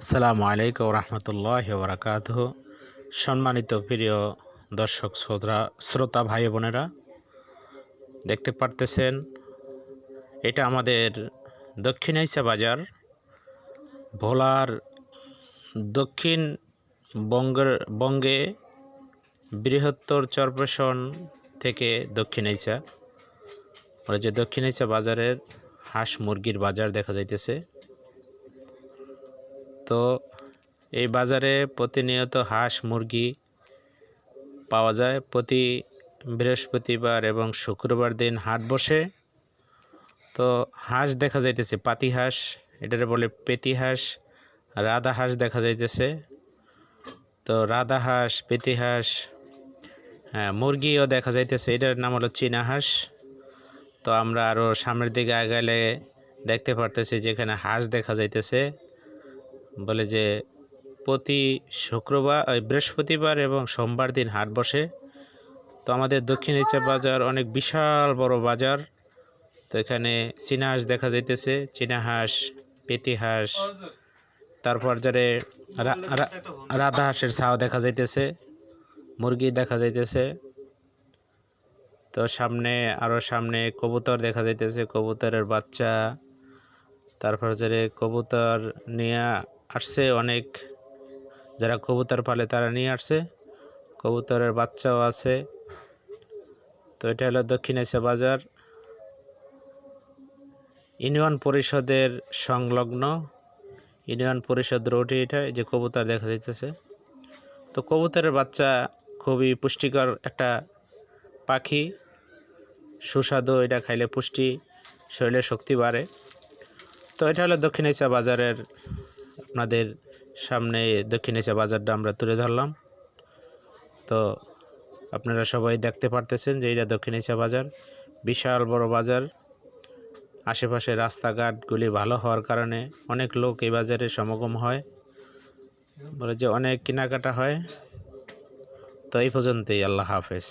আসসালামু আলাইকুম রহমতুল্লাহি ওয়া বারাকাতুহু। সম্মানিত প্রিয় দর্শক শ্রোতা ভাই বোনেরা, দেখতে পারতেছেন এটা আমাদের দক্ষিণাইচা বাজার, ভোলার দক্ষিণ বঙ্গে বৃহত্তর চরপেশন থেকে দক্ষিণাইচা, যে দক্ষিণাইচা বাজারের হাঁস মুরগির বাজার দেখা যাইতেছে। তো এই বাজারে প্রতিনিয়ত হাঁস মুরগি পাওয়া যায়। প্রতি বৃহস্পতিবার এবং শুক্রবার দিন হাট বসে। তো হাঁস দেখা যাইতেছে, পাতি হাঁস, এটারে বলে পেতি হাঁস, রাধা হাঁস দেখা যাইতেছে। তো রাধা হাঁস, পেতি হাঁস, হ্যাঁ, মুরগিও দেখা যাইতেছে, এটার নাম হলো চীনা হাঁস। তো আমরা আরও সামনের দিকে আগালে দেখতে পারতেছি যেখানে হাঁস দেখা যাইতেছে, বলে যে প্রতি বৃহস্পতিবার এবং সোমবার দিন হাট বসে। তো আমাদের দক্ষিণাইচা বাজার অনেক বিশাল বড় বাজার। তো এখানে চীনা হাঁস দেখা যাইতেছে, চীনা হাঁস, পেতি হাঁস, তারপর যারে রাধা হাঁসের ছাও দেখা যাইতেছে, মুরগি দেখা যাইতেছে। তো সামনে কবুতর দেখা যাইতেছে, কবুতরের বাচ্চা, তারপর যারে কবুতর নিয়ে আসছে, অনেক যারা কবুতর পালে তারা নিয়ে আসছে, কবুতরের বাচ্চাও আছে। তো এটা হলো দক্ষিণাইচা বাজার, ইউনিয়ন পরিষদের সংলগ্ন, ইউনিয়ন পরিষদ রোডে। এটা যে কবুতর দেখা যাইতেছে, তো কবুতরের বাচ্চা খুবই পুষ্টিকর একটা পাখি, সুস্বাদু, এটা খাইলে পুষ্টি, শরীরে শক্তি বাড়ে। তো এটা হলো দক্ষিণাইচা বাজারের, আপনাদের সামনে দক্ষিণাইচা বাজারটা আমরা তুলে ধরলাম। তো আপনারা সবাই দেখতে পারতেছেন যে এটা দক্ষিণাইচা বাজার, বিশাল বড় বাজার। আশেপাশে রাস্তাঘাটগুলি ভালো হওয়ার কারণে অনেক লোক এই বাজারে সমাগম হয়, বলে যে অনেক কেনাকাটা হয়। তো এই পর্যন্তই, আল্লাহ হাফেজ।